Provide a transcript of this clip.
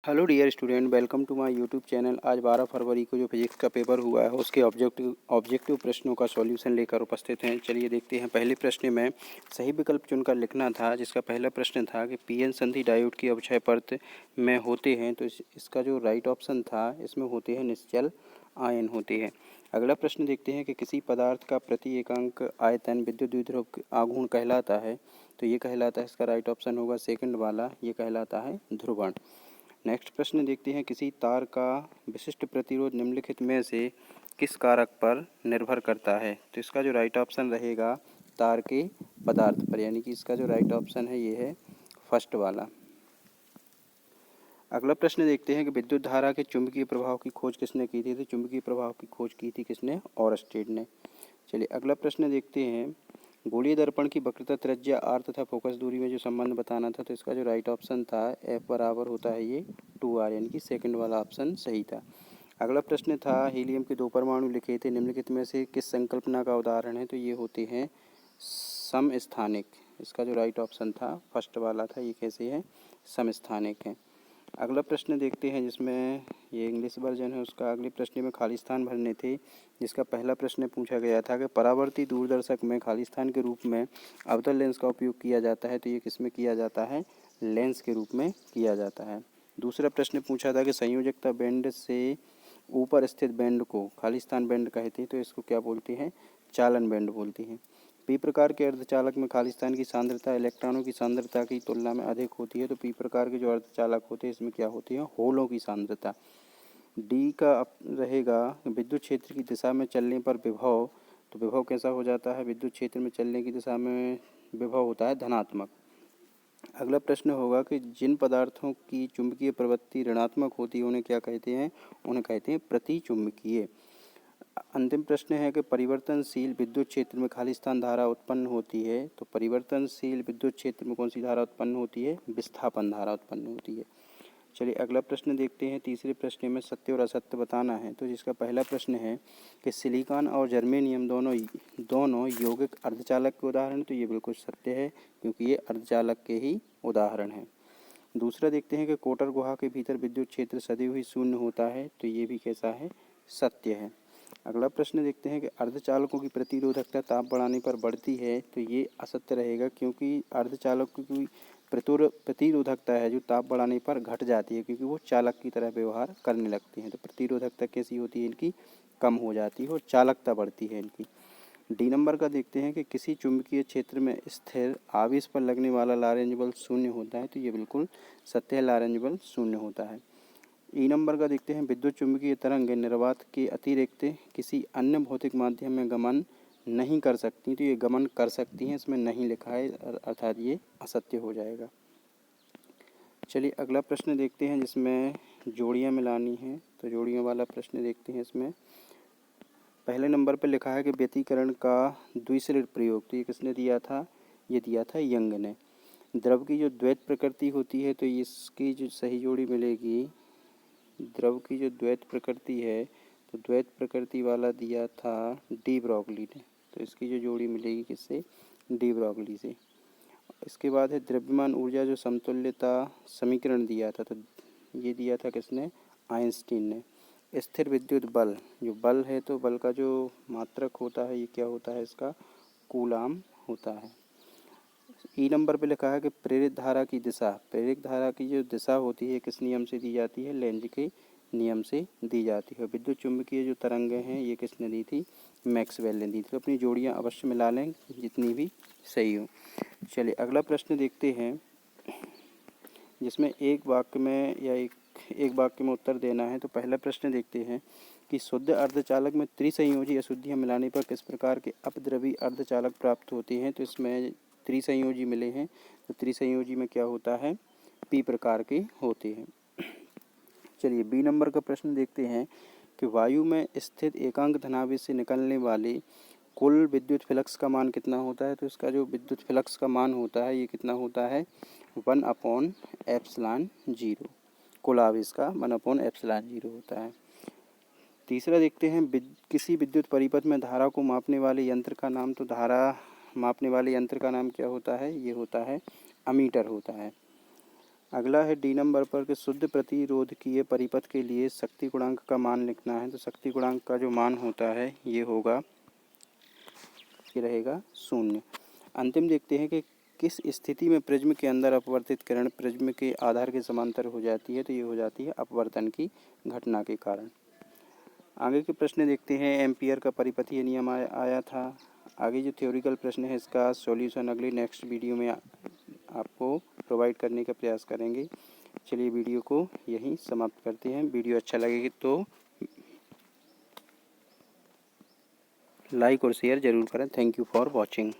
Hello dear student, welcome to my YouTube channel. आज 12 फरवरी को जो फिजिक्स का पेपर हुआ है उसके ऑब्जेक्टिव प्रश्नों का सॉल्यूशन लेकर उपस्थित हैं। चलिए देखते हैं। पहले प्रश्न में सही विकल्प चुनकर लिखना था, जिसका पहला प्रश्न था कि पीएन संधि डायोड की अवक्षय परत में होते हैं, तो इसका जो राइट ऑप्शन था इसमें होते हैं निश्चल आयन होते हैं। अगला प्रश्न देखते हैं कि किसी पदार्थ का प्रति एकांक आयतन विद्युत द्विध्रुव आघूर्ण कहलाता है, तो ये कहलाता है, इसका राइट ऑप्शन होगा सेकंड वाला, ये कहलाता है ध्रुवण। नेक्स्ट प्रश्न देखते हैं, किसी तार का विशिष्ट प्रतिरोध निम्नलिखित में से किस कारक पर निर्भर करता है, तो इसका जो राइट ऑप्शन रहेगा तार के पदार्थ पर, यानी कि इसका जो राइट ऑप्शन है ये है फर्स्ट वाला। अगला प्रश्न देखते हैं कि विद्युत धारा के चुंबकीय प्रभाव की खोज किसने की थी, तो चुंबकीय प्रभाव की खोज की थी किसने, ऑरस्टेड ने। चलिए अगला प्रश्न देखते हैं, गोलीय दर्पण की वक्रता त्रिज्या आर तथा फोकस दूरी में जो संबंध बताना था, तो इसका जो राइट ऑप्शन था एफ बराबर होता है ये 2r, यानी कि सेकंड वाला ऑप्शन सही था। अगला प्रश्न था, हीलियम के 2 परमाणु लिखे थे, निम्नलिखित में से किस संकल्पना का उदाहरण है, तो ये होते हैं समस्थानिक। इसका जो राइट ऑप्शन था फर्स्ट वाला था, ये कैसे है, समस्थानिक है। अगला प्रश्न देखते हैं, जिसमें ये इंग्लिश वर्जन है उसका। अगले प्रश्न में खाली स्थान भरने थे, जिसका पहला प्रश्न पूछा गया था कि परावर्ती दूरदर्शक में खाली स्थान के रूप में अवतल लेंस का उपयोग किया जाता है, तो ये किस में किया जाता है, लेंस के रूप में किया जाता है। दूसरा प्रश्न पूछा था कि संयोजकता बैंड से ऊपर स्थित बैंड को खाली स्थान बैंड कहते हैं, तो इसको क्या बोलते हैं, चालन बैंड बोलते हैं। पी प्रकार के अर्धचालक में खाली स्थान की सांद्रता इलेक्ट्रॉनों की सांद्रता की तुलना में अधिक होती है, तो पी प्रकार के जो अर्धचालक होते हैं इसमें क्या होती है, होलों की सांद्रता। डी का रहेगा विद्युत क्षेत्र की दिशा में चलने पर विभव, तो विभव कैसा हो जाता है, विद्युत क्षेत्र में चलने की दिशा में विभव होता है धनात्मक। अगला प्रश्न होगा कि जिन पदार्थों की चुंबकीय प्रवृत्ति ऋणात्मक होती है उन्हें क्या कहते हैं, उन्हें कहते हैं प्रतिचुंबकीय। अंतिम प्रश्न है कि परिवर्तनशील विद्युत क्षेत्र में खाली स्थान धारा उत्पन्न होती है, तो परिवर्तनशील विद्युत क्षेत्र में कौन सी धारा उत्पन्न होती है, विस्थापन धारा उत्पन्न होती है। चलिए अगला प्रश्न देखते हैं। तीसरे प्रश्न में सत्य और असत्य बताना है, तो जिसका पहला प्रश्न है कि सिलिकॉन और जर्मेनियम दोनों यौगिक अर्धचालक के उदाहरण, तो ये बिल्कुल सत्य है क्योंकि ये अर्धचालक के ही उदाहरण हैं। दूसरा देखते हैं कि कोटर गुहा के भीतर विद्युत क्षेत्र सदैव ही शून्य होता है, तो ये भी कैसा है, सत्य है। अगला प्रश्न देखते हैं कि अर्धचालकों की प्रतिरोधकता ताप बढ़ाने पर बढ़ती है, तो ये असत्य रहेगा क्योंकि अर्धचालकों की प्रतिरोधकता है जो ताप बढ़ाने पर घट जाती है, क्योंकि वो चालक की तरह व्यवहार करने लगती हैं। तो प्रतिरोधकता कैसी होती है, इनकी कम हो जाती है और चालकता बढ़ती है इनकी। डी नंबर का देखते हैं कि किसी चुंबकीय क्षेत्र में स्थिर आवेश पर लगने वाला लारेंज बल शून्य होता है, तो ये बिल्कुल सत्य है, लारेंज बल शून्य होता है। ई नंबर का देखते हैं, विद्युत चुंबकीय तरंग निर्वात के अतिरिक्त किसी अन्य भौतिक माध्यम में गमन नहीं कर सकती, तो ये गमन कर सकती हैं, इसमें नहीं लिखा है, अर्थात ये असत्य हो जाएगा। चलिए अगला प्रश्न देखते हैं, जिसमें जोड़ियाँ मिलानी हैं, तो जोड़ियों वाला प्रश्न देखते हैं। इसमें पहले नंबर पर लिखा है कि व्यतिकरण का द्विसलिट प्रयोग, तो ये किसने दिया था, ये दिया था यंग ने। द्रव की जो द्वैत प्रकृति होती है, तो इसकी जो सही जोड़ी मिलेगी, द्रव की जो द्वैत प्रकृति है, तो द्वैत प्रकृति वाला दिया था डी ब्रॉगली ने, तो इसकी जो जोड़ी मिलेगी किससे, डी ब्रॉगली से। इसके बाद है द्रव्यमान ऊर्जा जो समतुल्यता समीकरण दिया था, तो ये दिया था किसने, आइंस्टीन ने। स्थिर विद्युत बल, जो बल है तो बल का जो मात्रक होता है ये क्या होता है, इसका कूलाम होता है। ई नंबर पे लिखा है कि प्रेरित धारा की दिशा, प्रेरित धारा की जो दिशा होती है किस नियम से दी जाती है, लेंज के नियम से दी जाती है। विद्युत चुंबकीय जो तरंगें हैं ये किसने दी थी, मैक्सवेल ने दी थी। तो अपनी जोड़ियाँ अवश्य मिला लें जितनी भी सही हो। चलिए अगला प्रश्न देखते हैं, जिसमें एक वाक्य में या एक वाक्य में उत्तर देना है। तो पहला प्रश्न देखते हैं कि शुद्ध अर्धचालक में त्रिसंयोजी अशुद्धियाँ मिलाने पर किस प्रकार के अपद्रवी अर्धचालक प्राप्त होते हैं, तो इसमें त्रिसंयोजी मिले हैं, तो त्रिसंयोजी में क्या होता है, पी प्रकार के होते हैं। चलिए बी नंबर का प्रश्न देखते हैं कि वायु में स्थित एकांक धनावेश से निकलने वाले कुल विद्युत फ्लक्स का मान कितना होता है, तो इसका जो विद्युत फ्लक्स का मान होता है ये कितना होता है, 1/ε0। कुल आवेश का 1/ε0 होता है। तीसरा देखते हैं, किसी विद्युत परिपथ में धारा को मापने वाले यंत्र का नाम, तो धारा मापने वाले यंत्र का नाम क्या होता है, ये होता है अमीटर होता है। अगला है डी नंबर पर कि शुद्ध प्रतिरोधकीय परिपथ के लिए शक्ति गुणांक का मान लिखना है। तो शक्ति गुणांक का जो मान होता है ये होगा, ये रहेगा 0। अंतिम देखते हैं कि किस स्थिति में प्रिज्म के अंदर अपवर्तित किरण प्रिज्म के आधार के समांतर हो जाती है। तो ये हो जाती है अपवर्तन की घटना के कारण। आगे के प्रश्न देखते हैं। एम्पियर का परिपथीय नियम आया था। आगे जो थ्योरिकल प्रश्न है इसका सॉल्यूशन अगली नेक्स्ट वीडियो में आपको प्रोवाइड करने का प्रयास करेंगे। चलिए वीडियो को यहीं समाप्त करते हैं। वीडियो अच्छा लगेगी तो लाइक और शेयर ज़रूर करें। Thank you for watching.